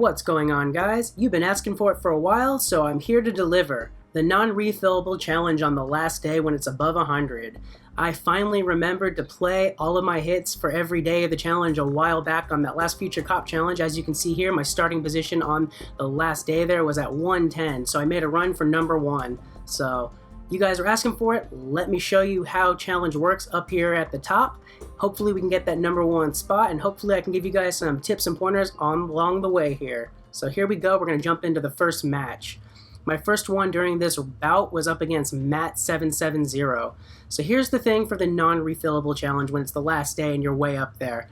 What's going on, guys? You've been asking for it for a while, so I'm here to deliver. The non-refillable challenge on the last day when it's above 100. I finally remembered to play all of my hits for every day of the challenge a while back on that last Future Cop challenge. As you can see here, my starting position on the last day there was at 110, so I made a run for number 1. So you guys are asking for it. Let me show you how challenge works up here at the top. Hopefully we can get that number 1 spot, and hopefully I can give you guys some tips and pointers along the way here. So here we go. We're going to jump into the first match. My first one during this bout was up against Matt770. So here's the thing for the non-refillable challenge when it's the last day and you're way up there.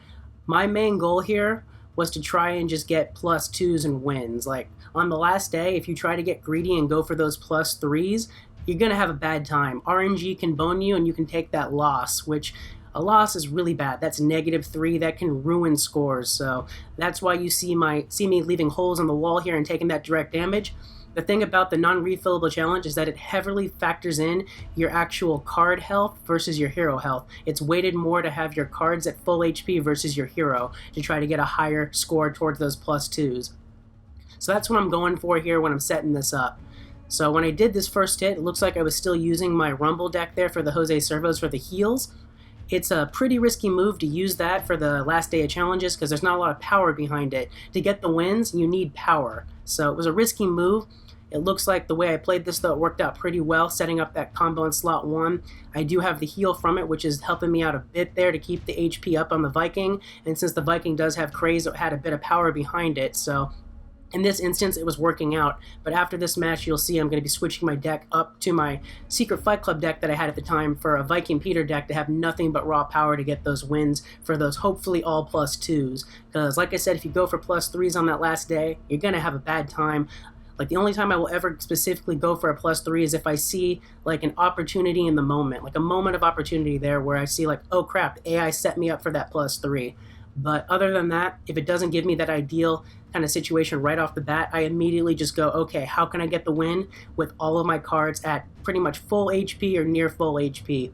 My main goal here was to try and just get +2s and wins. Like on the last day, if you try to get greedy and go for those +3s, you're going to have a bad time. RNG can bone you and you can take that loss, which a loss is really bad. That's -3. That can ruin scores. So that's why you see me leaving holes in the wall here and taking that direct damage. The thing about the non-refillable challenge is that it heavily factors in your actual card health versus your hero health. It's weighted more to have your cards at full HP versus your hero to try to get a higher score towards those +2s. So that's what I'm going for here when I'm setting this up. So when I did this first hit, it looks like I was still using my Rumble deck there for the Jose Servos for the heals. It's a pretty risky move to use that for the last day of challenges because there's not a lot of power behind it. To get the wins, you need power. So it was a risky move. It looks like the way I played this, though, it worked out pretty well, setting up that combo in slot 1. I do have the heal from it, which is helping me out a bit there to keep the HP up on the Viking. And since the Viking does have Craze, it had a bit of power behind it. So in this instance, it was working out. But after this match, you'll see I'm going to be switching my deck up to my Secret Fight Club deck that I had at the time for a Viking Peter deck to have nothing but raw power to get those wins for those hopefully all +2s. Because like I said, if you go for +3s on that last day, you're going to have a bad time. Like the only time I will ever specifically go for a +3 is if I see like an opportunity in the moment, like a moment of opportunity there where I see like, oh crap, the AI set me up for that +3. But other than that, if it doesn't give me that ideal kind of situation right off the bat, I immediately just go, okay, how can I get the win with all of my cards at pretty much full HP or near full HP?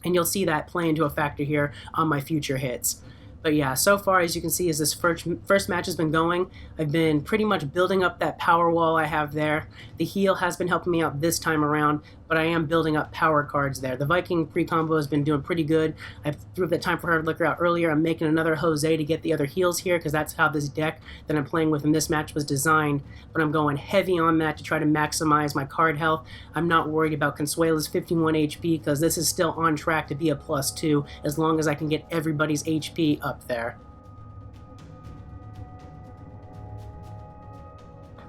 And you'll see that play into a factor here on my future hits. But yeah, so far, as you can see, as this first match has been going, I've been pretty much building up that power wall I have there. The heal has been helping me out this time around, but I am building up power cards there. The Viking pre-combo has been doing pretty good. I threw that Time for Hard Liquor out earlier. I'm making another Jose to get the other heals here, because that's how this deck that I'm playing with in this match was designed. But I'm going heavy on that to try to maximize my card health. I'm not worried about Consuela's 51 HP, because this is still on track to be a +2, as long as I can get everybody's HP up there.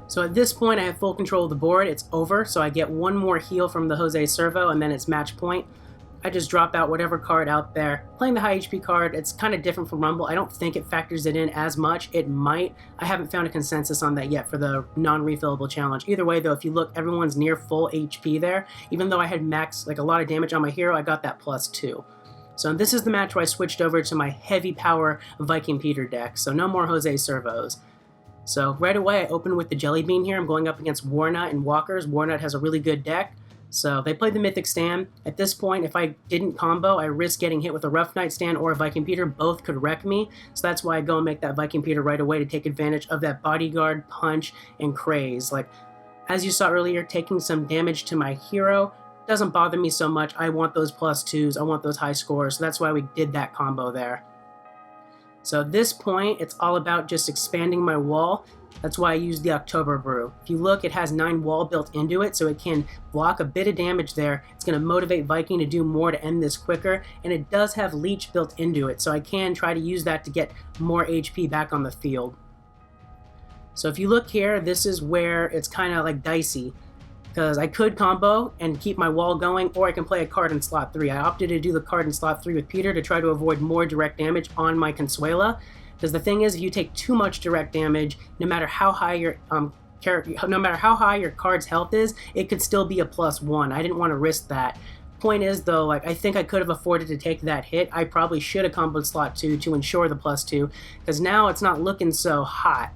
So at this point I have full control of the board. It's over, so I get one more heal from the Jose Servo and then it's match point. I just drop out whatever card out there. Playing the high HP card, it's kind of different from Rumble. I don't think it factors it in as much. It might. I haven't found a consensus on that yet for the non-refillable challenge. Either way though, if you look, everyone's near full HP there. Even though I had max, like a lot of damage on my hero, I got that +2. So this is the match where I switched over to my heavy power Viking Peter deck, so no more Jose Servos. So right away I open with the Jelly Bean here. I'm going up against Warnut and Walkers. Warnut has a really good deck, so they played the Mythic Stand. At this point, if I didn't combo, I risk getting hit with a Rough Knight Stand or a Viking Peter. Both could wreck me, so that's why I go and make that Viking Peter right away to take advantage of that Bodyguard, Punch, and Craze. Like, as you saw earlier, taking some damage to my hero doesn't bother me so much. I want those +2s, I want those high scores, so that's why we did that combo there. So at this point, it's all about just expanding my wall. That's why I used the October Brew. If you look, it has 9 wall built into it, so it can block a bit of damage there. It's going to motivate Viking to do more to end this quicker, and it does have Leech built into it, so I can try to use that to get more HP back on the field. So if you look here, this is where it's kind of like dicey, because I could combo and keep my wall going, or I can play a card in slot 3. I opted to do the card in slot 3 with Peter to try to avoid more direct damage on my Consuela, because the thing is, if you take too much direct damage, no matter how high your card's health is, it could still be a +1. I didn't want to risk that. Point is though, like I think I could have afforded to take that hit. I probably should have comboed slot 2 to ensure the +2, because now it's not looking so hot.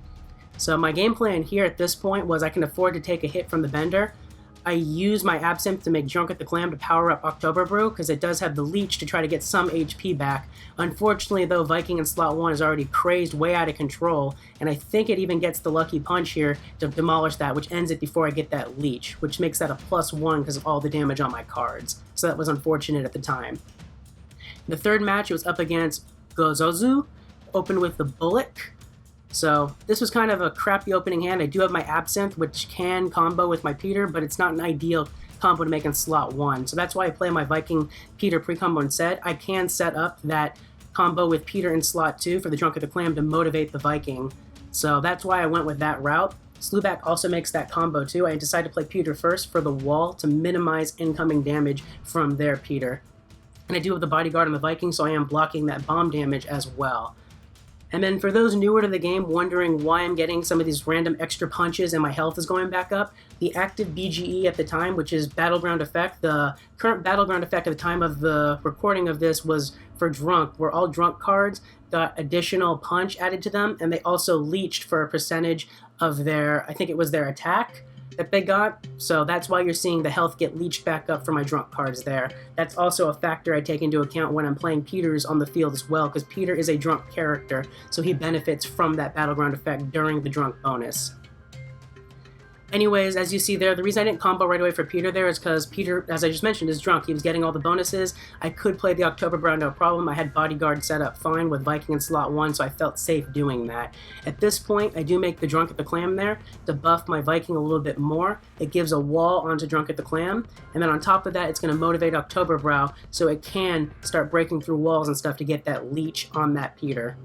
So my game plan here at this point was I can afford to take a hit from the Bender. I use my Absinthe to make Drunk at the Clam to power up October Brew, because it does have the leech to try to get some HP back. Unfortunately, though, Viking in slot 1 is already crazed way out of control, and I think it even gets the lucky punch here to demolish that, which ends it before I get that leech, which makes that a +1 because of all the damage on my cards. So that was unfortunate at the time. The third match, it was up against Gozozu, opened with the Bullock. So this was kind of a crappy opening hand. I do have my Absinthe, which can combo with my Peter, but it's not an ideal combo to make in slot 1. So that's why I play my Viking Peter pre-combo instead. I can set up that combo with Peter in slot 2 for the Drunk at the Clam to motivate the Viking. So that's why I went with that route. Slewback also makes that combo too. I decided to play Peter first for the wall to minimize incoming damage from their Peter. And I do have the Bodyguard on the Viking, so I am blocking that bomb damage as well. And then for those newer to the game wondering why I'm getting some of these random extra punches and my health is going back up, the active BGE at the time, which is Battleground Effect, the current Battleground Effect at the time of the recording of this was for Drunk, where all Drunk cards got additional punch added to them, and they also leached for a percentage of their, I think it was their attack that they got, so that's why you're seeing the health get leached back up for my Drunk cards there. That's also a factor I take into account when I'm playing Peters on the field as well, because Peter is a Drunk character, so he benefits from that Battleground Effect during the Drunk bonus. Anyways, as you see there, the reason I didn't combo right away for Peter there is because Peter, as I just mentioned, is Drunk. He was getting all the bonuses. I could play the October Brown, no problem. I had Bodyguard set up fine with Viking in slot 1, so I felt safe doing that. At this point, I do make the Drunk at the Clam there to buff my Viking a little bit more. It gives a wall onto Drunk at the Clam, and then on top of that, it's going to motivate October Brow so it can start breaking through walls and stuff to get that leech on that Peter.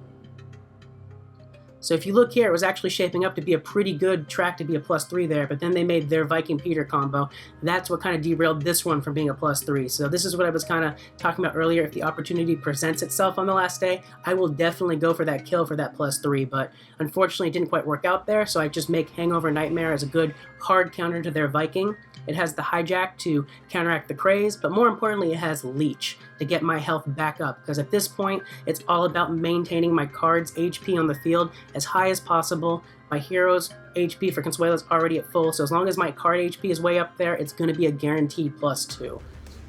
So if you look here, it was actually shaping up to be a pretty good track to be a +3 there, but then they made their Viking Peter combo. That's what kind of derailed this one from being a +3. So this is what I was kind of talking about earlier. If the opportunity presents itself on the last day, I will definitely go for that kill for that +3, but unfortunately it didn't quite work out there, so I just make Hangover Nightmare as a good hard counter to their Viking. It has the Hijack to counteract the Craze, but more importantly it has Leech to get my health back up, because at this point it's all about maintaining my card's HP on the field as high as possible. My hero's HP for Consuelo is already at full, so as long as my card HP is way up there, it's going to be a guaranteed +2.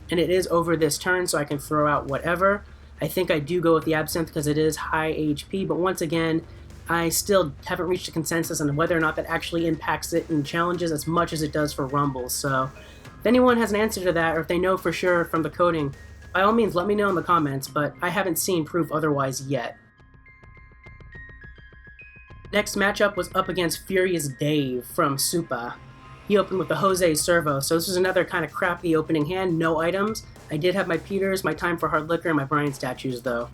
And it is over this turn, so I can throw out whatever. I think I do go with the Absinthe because it is high HP, but once again, I still haven't reached a consensus on whether or not that actually impacts it in challenges as much as it does for Rumbles. So if anyone has an answer to that, or if they know for sure from the coding, by all means let me know in the comments, but I haven't seen proof otherwise yet. Next matchup was up against Furious Dave from Supa. He opened with the Jose Servo, so this was another kind of crappy opening hand, no items. I did have my Peters, my Time for Hard Liquor, and my Brian statues though.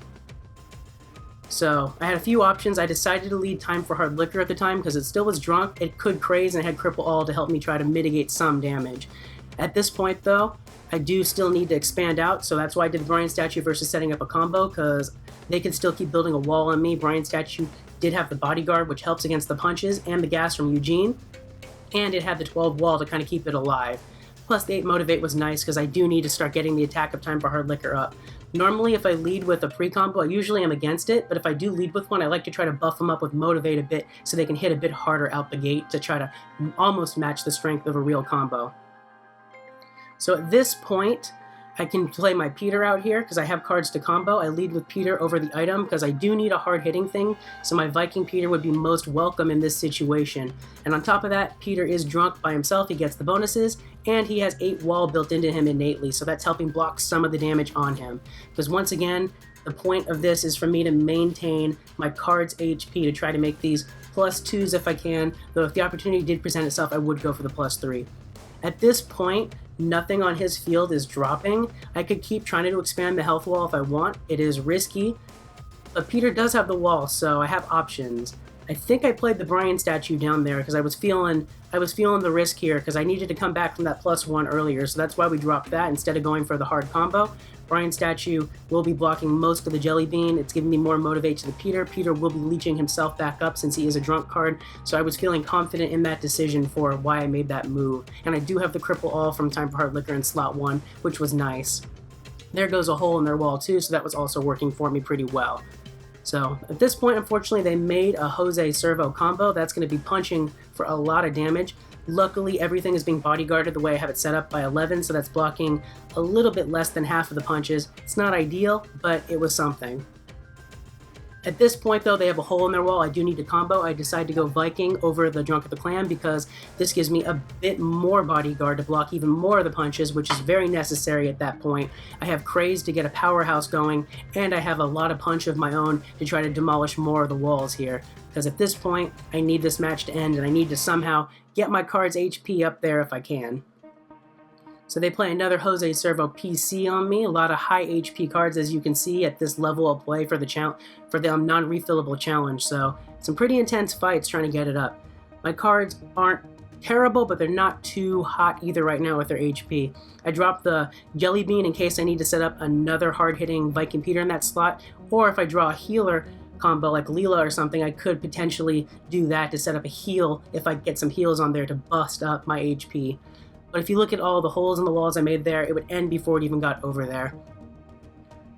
So I had a few options. I decided to lead Time for Hard Liquor at the time because it still was Drunk, it could Craze, and it had Cripple All to help me try to mitigate some damage. At this point though, I do still need to expand out, so that's why I did Brian Statue versus setting up a combo, because they can still keep building a wall on me. Brian Statue did have the Bodyguard, which helps against the punches, and the gas from Eugene, and it had the 12 wall to kind of keep it alive. Plus the 8 Motivate was nice because I do need to start getting the attack of Time for Hard Liquor up. Normally if I lead with a pre-combo, I usually am against it, but if I do lead with one, I like to try to buff them up with Motivate a bit so they can hit a bit harder out the gate to try to almost match the strength of a real combo. So at this point, I can play my Peter out here because I have cards to combo. I lead with Peter over the item because I do need a hard-hitting thing, so my Viking Peter would be most welcome in this situation. And on top of that, Peter is Drunk by himself, he gets the bonuses, and he has 8 wall built into him innately, so that's helping block some of the damage on him. Because once again, the point of this is for me to maintain my card's HP to try to make these +2s if I can, though if the opportunity did present itself, I would go for the +3. At this point, nothing on his field is dropping. I could keep trying to expand the health wall if I want. It is risky, but Peter does have the wall, so I have options. I think I played the Brian statue down there because I was feeling the risk here because I needed to come back from that +1 earlier, so that's why we dropped that instead of going for the hard combo. Brian statue will be blocking most of the Jelly Bean. It's giving me more motivate to the Peter. Peter will be leeching himself back up since he is a Drunk card, so I was feeling confident in that decision for why I made that move. And I do have the Cripple All from Time for Hard Liquor in slot 1, which was nice. There goes a hole in their wall too, so that was also working for me pretty well. So at this point, unfortunately, they made a Jose Servo combo. That's going to be punching for a lot of damage. Luckily, everything is being bodyguarded the way I have it set up by 11, so that's blocking a little bit less than half of the punches. It's not ideal, but it was something. At this point, though, they have a hole in their wall. I do need to combo. I decide to go Viking over the Drunk of the Clan because this gives me a bit more bodyguard to block even more of the punches, which is very necessary at that point. I have Craze to get a powerhouse going, and I have a lot of punch of my own to try to demolish more of the walls here. Because at this point, I need this match to end, and I need to somehow get my card's HP up there if I can. So they play another Jose Servo PC on me. A lot of high HP cards, as you can see, at this level of play for the non-refillable challenge. So some pretty intense fights trying to get it up. My cards aren't terrible, but they're not too hot either right now with their HP. I dropped the Jelly Bean in case I need to set up another hard-hitting Viking Peter in that slot, or if I draw a healer combo like Leela or something, I could potentially do that to set up a heal if I get some heals on there to bust up my HP. But if you look at all the holes in the walls I made there, it would end before it even got over there.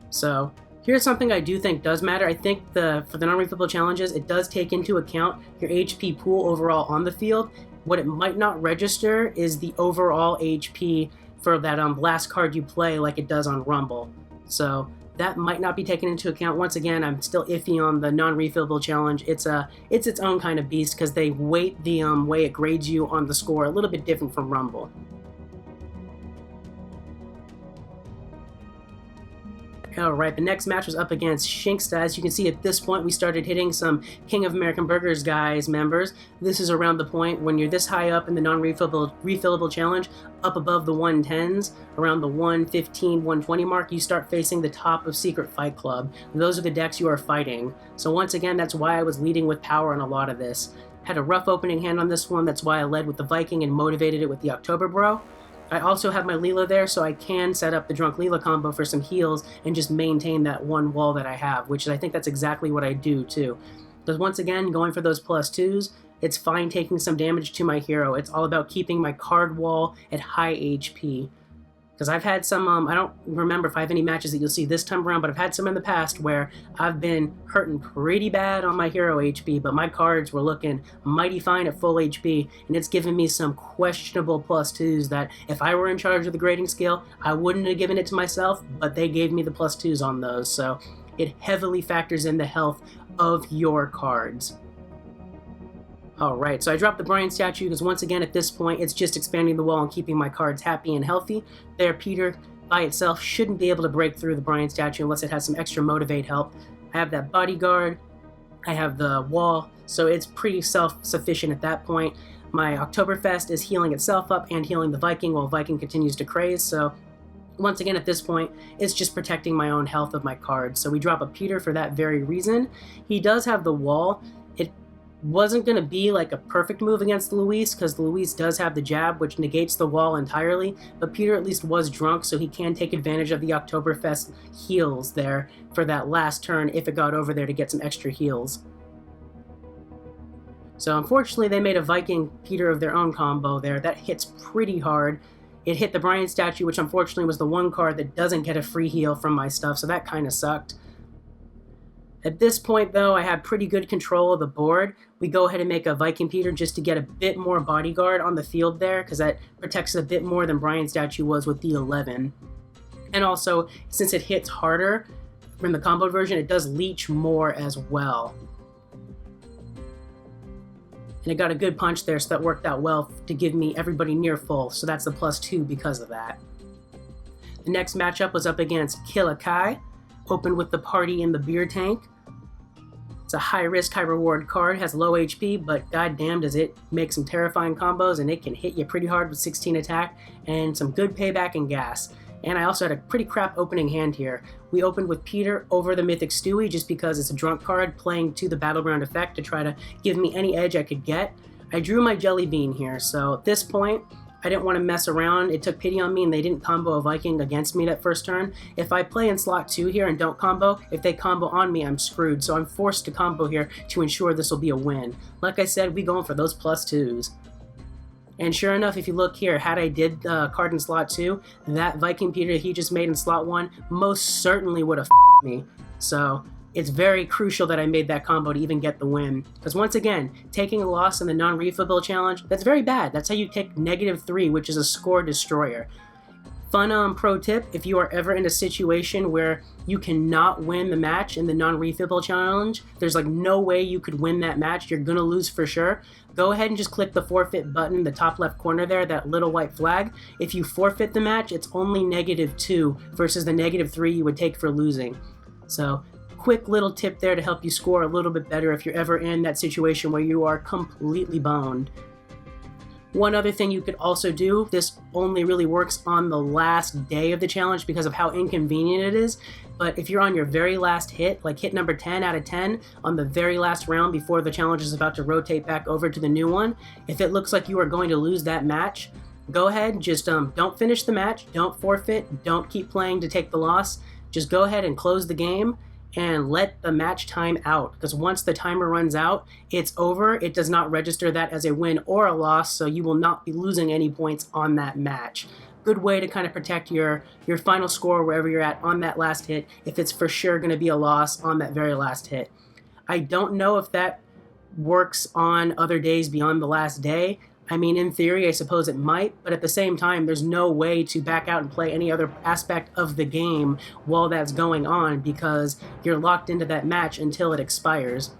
So here's something I do think does matter. I think for the non-refillable challenges, it does take into account your HP pool overall on the field. What it might not register is the overall HP for that last card you play like it does on Rumble. So that might not be taken into account. Once again, I'm still iffy on the non-refillable challenge. It's its own kind of beast because they weight the way it grades you on the score a little bit different from Rumble. Alright, the next match was up against Shinksta. As you can see, at this point, we started hitting some King of American Burgers guys members. This is around the point when you're this high up in the non-refillable challenge, up above the 110s, around the 115, 120 mark, you start facing the top of Secret Fight Club. Those are the decks you are fighting. So once again, that's why I was leading with power on a lot of this. Had a rough opening hand on this one, that's why I led with the Viking and motivated it with the October Bro. I also have my Leela there, so I can set up the Drunk Leela combo for some heals and just maintain that one wall that I have, which I think that's exactly what I do, too. Because once again, going for those +2s, it's fine taking some damage to my hero. It's all about keeping my card wall at high HP. Because I've had some, I don't remember if I have any matches that you'll see this time around, but I've had some in the past where I've been hurting pretty bad on my hero HP, but my cards were looking mighty fine at full HP, and it's given me some questionable +2s that if I were in charge of the grading scale, I wouldn't have given it to myself, but they gave me the +2s on those, so it heavily factors in the health of your cards. Alright, so I dropped the Brian statue because once again at this point it's just expanding the wall and keeping my cards happy and healthy. There, Peter by itself shouldn't be able to break through the Brian statue unless it has some extra motivate help. I have that bodyguard, I have the wall, so it's pretty self-sufficient at that point. My Oktoberfest is healing itself up and healing the Viking while Viking continues to craze, so once again at this point it's just protecting my own health of my cards. So we drop a Peter for that very reason. He does have the wall. It wasn't going to be like a perfect move against Luis because Luis does have the jab which negates the wall entirely, but Peter at least was drunk so he can take advantage of the Oktoberfest heals there for that last turn if it got over there to get some extra heals. So unfortunately they made a Viking Peter of their own combo there. That hits pretty hard. It hit the Brian statue, which unfortunately was the one card that doesn't get a free heal from my stuff, so that kind of sucked. At this point, though, I had pretty good control of the board. We go ahead and make a Viking Peter just to get a bit more bodyguard on the field there, because that protects a bit more than Brian's statue was with the 11. And also, since it hits harder in the combo version, it does leech more as well. And it got a good punch there, so that worked out well to give me everybody near full, so that's the +2 because of that. The next matchup was up against Killick, opened with the Party in the Beer Tank. It's a high-risk, high-reward card, has low HP, but goddamn does it make some terrifying combos, and it can hit you pretty hard with 16 attack, and some good payback and gas. And I also had a pretty crap opening hand here. We opened with Peter over the Mythic Stewie just because it's a drunk card playing to the Battleground effect to try to give me any edge I could get. I drew my Jelly Bean here, so at this point, I didn't want to mess around. It took pity on me and they didn't combo a Viking against me that first turn. If I play in slot 2 here and don't combo, if they combo on me, I'm screwed. So I'm forced to combo here to ensure this will be a win. Like I said, we going for those +2s. And sure enough, if you look here, had I did the card in slot 2, that Viking Peter he just made in slot 1 most certainly would have me. So it's very crucial that I made that combo to even get the win. Because once again, taking a loss in the non-refillable challenge, that's very bad. That's how you take -3, which is a score destroyer. Fun pro tip, if you are ever in a situation where you cannot win the match in the non-refillable challenge, there's like no way you could win that match, you're gonna lose for sure, go ahead and just click the forfeit button in the top left corner there, that little white flag. If you forfeit the match, it's only -2 versus the -3 you would take for losing. So quick little tip there to help you score a little bit better if you're ever in that situation where you are completely boned. One other thing you could also do, this only really works on the last day of the challenge because of how inconvenient it is, but if you're on your very last hit, like hit number 10 out of 10 on the very last round before the challenge is about to rotate back over to the new one, if it looks like you are going to lose that match, go ahead, just don't finish the match, don't forfeit, don't keep playing to take the loss, just go ahead and close the game and let the match time out, because once the timer runs out, it's over. It does not register that as a win or a loss, so you will not be losing any points on that match. Good way to kind of protect your final score wherever you're at on that last hit if it's for sure going to be a loss on that very last hit. I don't know if that works on other days beyond the last day. I mean, in theory, I suppose it might, but at the same time, there's no way to back out and play any other aspect of the game while that's going on because you're locked into that match until it expires.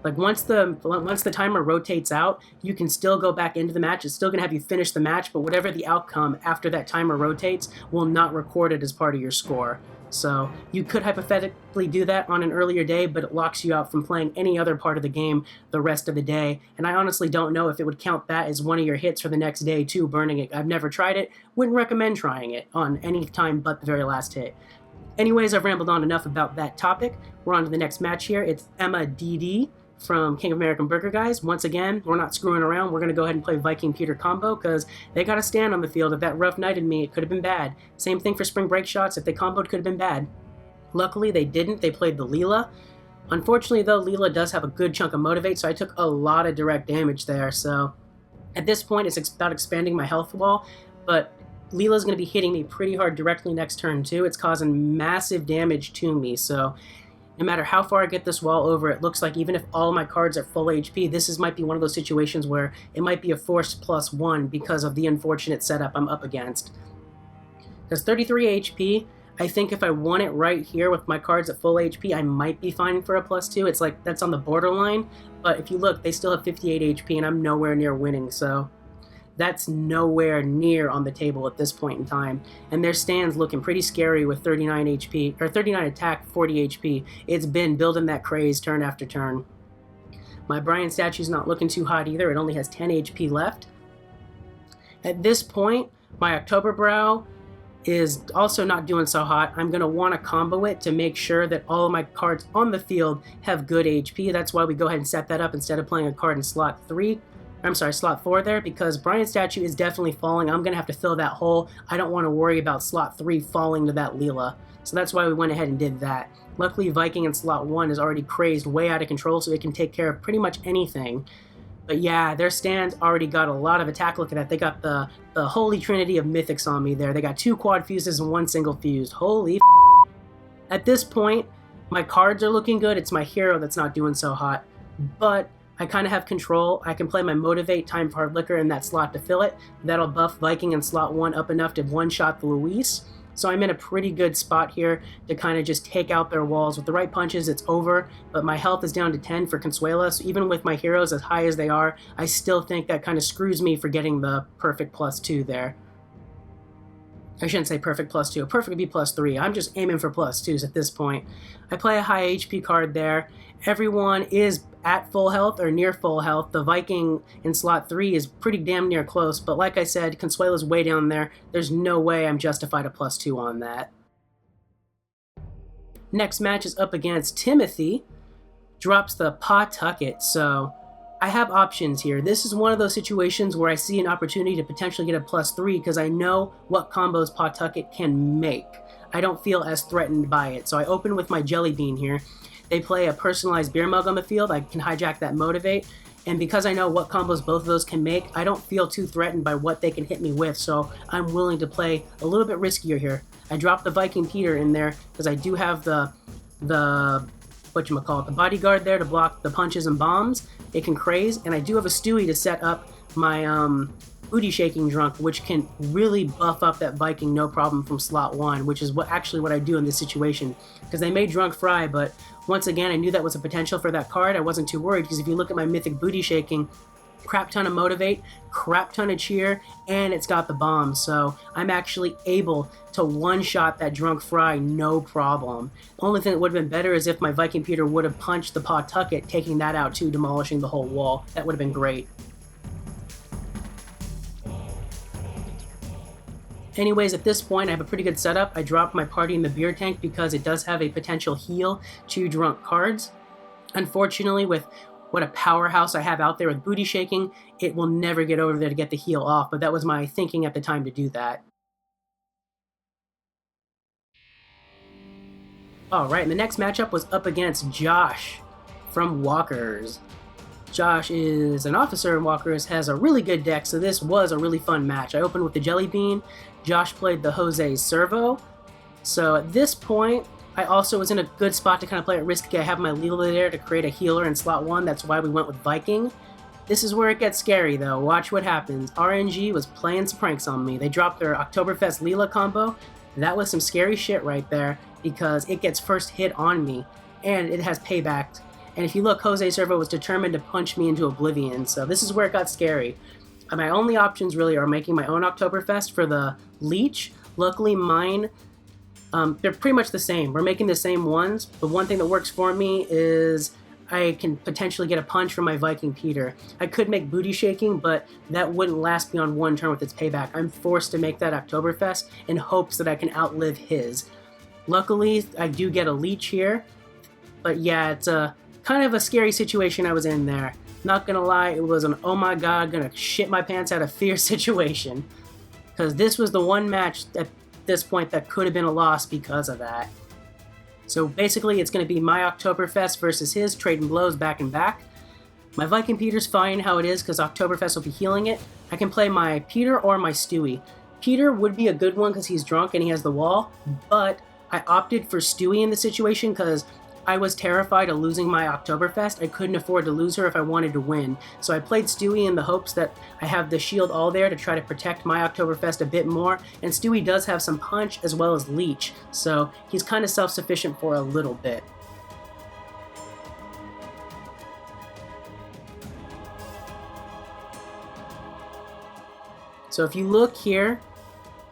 Like once the timer rotates out, you can still go back into the match. It's still going to have you finish the match, but whatever the outcome after that timer rotates will not record it as part of your score. So you could hypothetically do that on an earlier day, but it locks you out from playing any other part of the game the rest of the day. And I honestly don't know if it would count that as one of your hits for the next day too, burning it. I've never tried it. Wouldn't recommend trying it on any time but the very last hit. Anyways, I've rambled on enough about that topic. We're on to the next match here. It's Emma DD from King of American Burger Guys. Once again, we're not screwing around. We're going to go ahead and play Viking Peter combo because they got to stand on the field. If that rough knighted me, it could have been bad. Same thing for Spring Break shots. If they comboed, could have been bad. Luckily, they didn't. They played the Leela. Unfortunately, though, Leela does have a good chunk of motivate, so I took a lot of direct damage there. So at this point, it's about expanding my health wall, but Leela's going to be hitting me pretty hard directly next turn, too. It's causing massive damage to me, so no matter how far I get this wall over, it looks like even if all of my cards are full HP, this might be one of those situations where it might be a forced +1 because of the unfortunate setup I'm up against. Because 33 HP, I think if I won it right here with my cards at full HP, I might be fine for a +2. It's like, that's on the borderline, but if you look, they still have 58 HP and I'm nowhere near winning, so that's nowhere near on the table at this point in time. And their stand's looking pretty scary with 39 HP, or 39 attack, 40 HP. It's been building that craze turn after turn. My Brian statue's not looking too hot either. It only has 10 HP left. At this point, my October Brow is also not doing so hot. I'm going to want to combo it to make sure that all of my cards on the field have good HP. That's why we go ahead and set that up instead of playing a card in slot 4 there, because Brian's statue is definitely falling. I'm going to have to fill that hole. I don't want to worry about slot 3 falling to that Leela. So that's why we went ahead and did that. Luckily, Viking in slot 1 is already crazed way out of control, so it can take care of pretty much anything. But yeah, their stand's already got a lot of attack. Look at that. They got the holy trinity of mythics on me there. They got 2 quad fuses and 1 single fused. Holy At this point, my cards are looking good. It's my hero that's not doing so hot. But I kind of have control. I can play my Motivate, Time for Hard Liquor in that slot to fill it. That'll buff Viking in slot 1 up enough to one-shot the Luis. So I'm in a pretty good spot here to kind of just take out their walls. With the right punches, it's over, but my health is down to 10 for Consuela, so even with my heroes as high as they are, I still think that kind of screws me for getting the perfect +2 there. I shouldn't say perfect +2. Perfect would be +3. I'm just aiming for +2s at this point. I play a high HP card there. Everyone is at full health or near full health. The Viking in slot 3 is pretty damn near close, but like I said, Consuela's way down there. There's no way I'm justified a +2 on that. Next match is up against Timothy. Drops the Pawtucket, so I have options here. This is one of those situations where I see an opportunity to potentially get a +3 because I know what combos Pawtucket can make. I don't feel as threatened by it, so I open with my Jelly Bean here. They play a personalized beer mug on the field. I can hijack that Motivate, and because I know what combos both of those can make, I don't feel too threatened by what they can hit me with, so I'm willing to play a little bit riskier here. I dropped the Viking Peter in there because I do have the the bodyguard there to block the punches and bombs. It can craze, and I do have a Stewie to set up my booty shaking drunk, which can really buff up that Viking no problem from slot 1, which is what I do in this situation, because they made drunk fry, but once again I knew that was a potential for that card. I wasn't too worried, because if you look at my mythic booty shaking, crap ton of motivate, crap ton of cheer, and it's got the bomb, so I'm actually able to one-shot that drunk fry no problem. The only thing that would have been better is if my Viking Peter would have punched the Pawtucket, taking that out too, demolishing the whole wall. That would have been great. Anyways, at this point, I have a pretty good setup. I dropped my party in the beer tank because it does have a potential heal to drunk cards. Unfortunately, with what a powerhouse I have out there with booty shaking, it will never get over there to get the heal off, but that was my thinking at the time to do that. Alright, and the next matchup was up against Josh from Walkers. Josh is an officer in Walkers, has a really good deck, so this was a really fun match. I opened with the Jelly Bean. Josh played the Jose Servo. So at this point, I also was in a good spot to kind of play it risky. I have my Leela there to create a healer in slot 1. That's why we went with Viking. This is where it gets scary, though. Watch what happens. RNG was playing some pranks on me. They dropped their Oktoberfest Leela combo. That was some scary shit right there, because it gets first hit on me, and it has payback. And if you look, Jose Servo was determined to punch me into oblivion, so this is where it got scary. My only options really are making my own Oktoberfest for the Leech. Luckily mine, they're pretty much the same. We're making the same ones, but one thing that works for me is I can potentially get a punch from my Viking Peter. I could make booty shaking, but that wouldn't last beyond one turn with its payback. I'm forced to make that Oktoberfest in hopes that I can outlive his. Luckily, I do get a Leech here, but yeah, it's a kind of a scary situation I was in there. Not gonna lie, it was an oh my god, gonna shit my pants out of fear situation. Because this was the one match at this point that could have been a loss because of that. So basically, it's gonna be my Oktoberfest versus his, trading blows back and back. My Viking Peter's fine how it is, because Oktoberfest will be healing it. I can play my Peter or my Stewie. Peter would be a good one because he's drunk and he has the wall, but I opted for Stewie in the situation because I was terrified of losing my Oktoberfest. I couldn't afford to lose her if I wanted to win. So I played Stewie in the hopes that I have the shield all there to try to protect my Oktoberfest a bit more. And Stewie does have some punch as well as leech, so he's kind of self-sufficient for a little bit. So if you look here,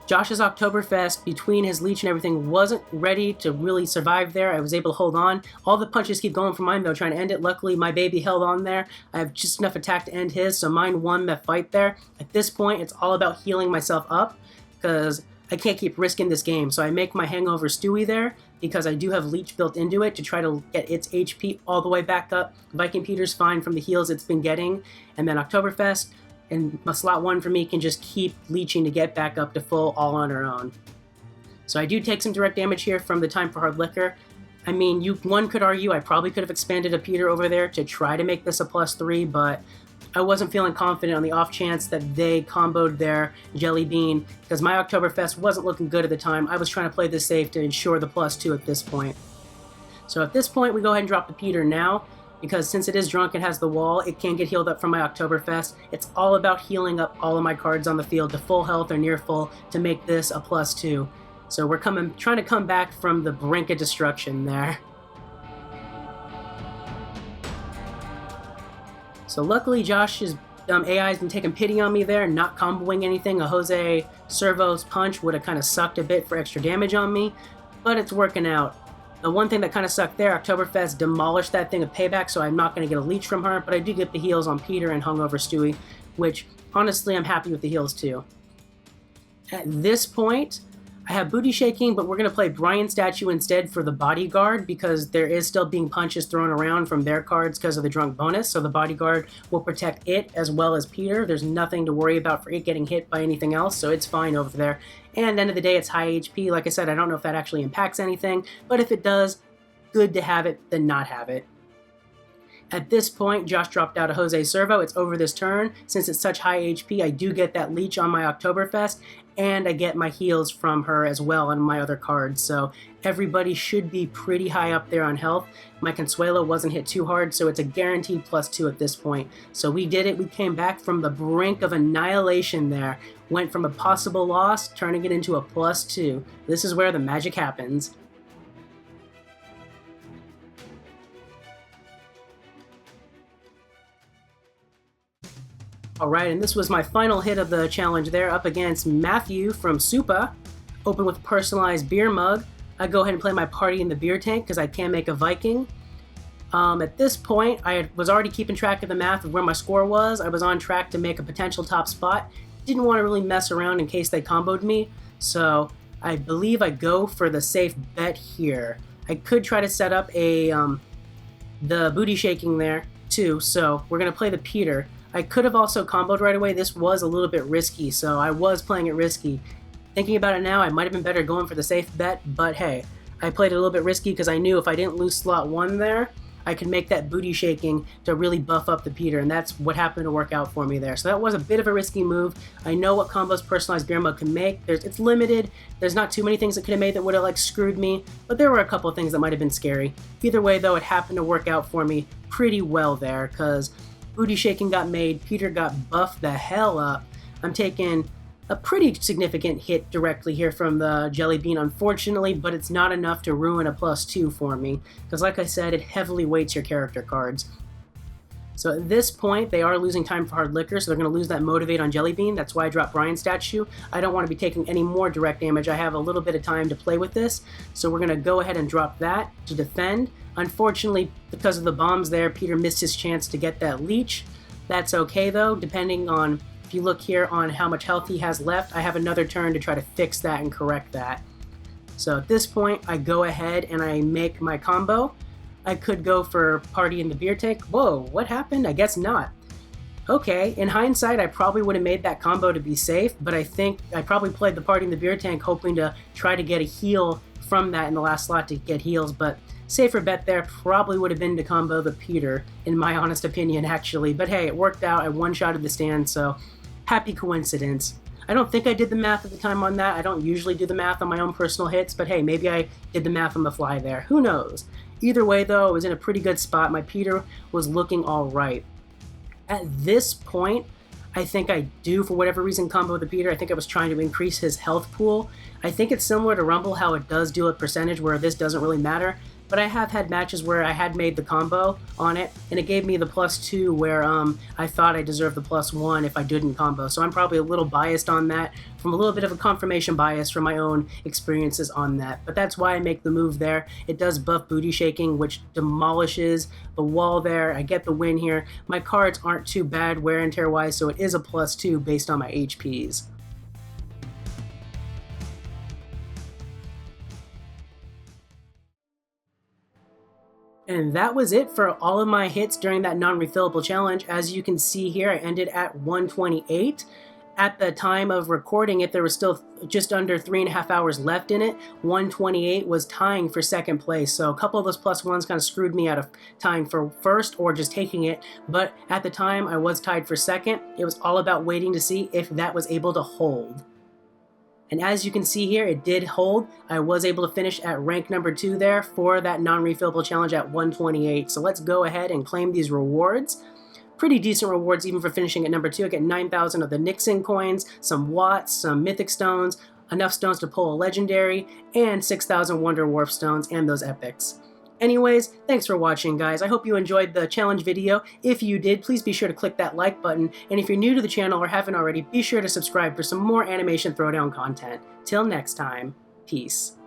Josh's Oktoberfest, between his leech and everything, wasn't ready to really survive there. I was able to hold on. All the punches keep going for mine, though, trying to end it. Luckily, my baby held on there. I have just enough attack to end his, so mine won the fight there. At this point, it's all about healing myself up, because I can't keep risking this game. So I make my Hangover Stewie there, because I do have leech built into it to try to get its HP all the way back up. Viking Peter's fine from the heals it's been getting. And then Oktoberfest, and my slot 1 for me can just keep leeching to get back up to full all on her own. So I do take some direct damage here from the Time for Hard Liquor. I mean, one could argue I probably could have expanded a Peter over there to try to make this a +3, but I wasn't feeling confident on the off chance that they comboed their Jelly Bean, because my Oktoberfest wasn't looking good at the time. I was trying to play this safe to ensure the +2 at this point. So at this point, we go ahead and drop the Peter now, because since it is drunk and has the wall, it can get healed up from my Oktoberfest. It's all about healing up all of my cards on the field to full health or near full to make this a +2. So we're trying to come back from the brink of destruction there. So luckily Josh's AI has been taking pity on me there, not comboing anything. A Jose Servo's punch would have kind of sucked a bit for extra damage on me, but it's working out. The one thing that kind of sucked there, Oktoberfest demolished that thing of payback, so I'm not going to get a leech from her, but I do get the heals on Peter and Hungover Stewie, which, honestly, I'm happy with the heals too. At this point, I have Booty Shaking, but we're going to play Brian Statue instead for the Bodyguard, because there is still being punches thrown around from their cards because of the drunk bonus, so the Bodyguard will protect it as well as Peter. There's nothing to worry about for it getting hit by anything else, so it's fine over there. And at the end of the day, it's high HP. Like I said, I don't know if that actually impacts anything, but if it does, good to have it than not have it. At this point, Josh dropped out of Jose Servo. It's over this turn. Since it's such high HP, I do get that leech on my Oktoberfest, and I get my heals from her as well on my other cards. So everybody should be pretty high up there on health. My Consuelo wasn't hit too hard, so it's a guaranteed +2 at this point. So we did it. We came back from the brink of annihilation there. Went from a possible loss, turning it into a +2. This is where the magic happens. Alright, and this was my final hit of the challenge there, up against Matthew from Supa. Open with personalized beer mug. I go ahead and play my party in the beer tank because I can't make a Viking. At this point, I was already keeping track of the math of where my score was. I was on track to make a potential top spot. Didn't want to really mess around in case they comboed me, so I believe I go for the safe bet here. I could try to set up the booty shaking there too, so we're going to play the Peter. I could have also comboed right away. This was a little bit risky, so I was playing it risky. Thinking about it now, I might have been better going for the safe bet, but hey, I played it a little bit risky because I knew if I didn't lose slot 1 there, I could make that booty shaking to really buff up the Peter, and that's what happened to work out for me there. So that was a bit of a risky move. I know what combos personalized beer mug can make. It's limited. There's not too many things it could have made that would have screwed me, but there were a couple of things that might have been scary. Either way though, it happened to work out for me pretty well there, because booty shaking got made, Peter got buffed the hell up. I'm taking a pretty significant hit directly here from the Jelly Bean, unfortunately, but it's not enough to ruin a +2 for me, because like I said, it heavily weights your character cards. So at this point, they are losing time for Hard Liquor, so they're going to lose that Motivate on Jelly Bean. That's why I dropped Brian's statue. I don't want to be taking any more direct damage. I have a little bit of time to play with this, so we're going to go ahead and drop that to defend. Unfortunately, because of the bombs there, Peter missed his chance to get that leech. That's okay though, depending on, if you look here on how much health he has left, I have another turn to try to fix that and correct that. So at this point, I go ahead and I make my combo. I could go for Party in the Beer Tank. Whoa, what happened? I guess not. Okay, in hindsight, I probably would have made that combo to be safe, but I think I probably played the Party in the Beer Tank hoping to try to get a heal from that in the last slot to get heals, but safer bet there probably would have been to combo the Peter, in my honest opinion, actually. But hey, it worked out. I one-shotted the stand, so happy coincidence. I don't think I did the math at the time on that. I don't usually do the math on my own personal hits, but hey, maybe I did the math on the fly there. Who knows? Either way, though, I was in a pretty good spot. My Peter was looking all right. At this point, I think I do, for whatever reason, combo the Peter. I think I was trying to increase his health pool. I think it's similar to Rumble, how it does do a percentage where this doesn't really matter. But I have had matches where I had made the combo on it, and it gave me the +2 where I thought I deserved the +1 if I didn't combo. So I'm probably a little biased on that, from a little bit of a confirmation bias from my own experiences on that. But that's why I make the move there. It does buff booty shaking, which demolishes the wall there. I get the win here. My cards aren't too bad wear and tear wise, so it is a +2 based on my HPs. And that was it for all of my hits during that non-refillable challenge. As you can see here, I ended at 128. At the time of recording it, there was still just under 3.5 hours left in it. 128 was tying for second place, so a couple of those +1s kind of screwed me out of tying for first or just taking it. But at the time, I was tied for second. It was all about waiting to see if that was able to hold. And as you can see here, it did hold. I was able to finish at rank number 2 there for that non-refillable challenge at 128. So let's go ahead and claim these rewards. Pretty decent rewards even for finishing at number 2. I get 9,000 of the Nixon coins, some Watts, some Mythic Stones, enough stones to pull a Legendary, and 6,000 Wonder Warp Stones and those Epics. Anyways, thanks for watching, guys. I hope you enjoyed the challenge video. If you did, please be sure to click that like button. And if you're new to the channel or haven't already, be sure to subscribe for some more Animation Throwdown content. Till next time, peace.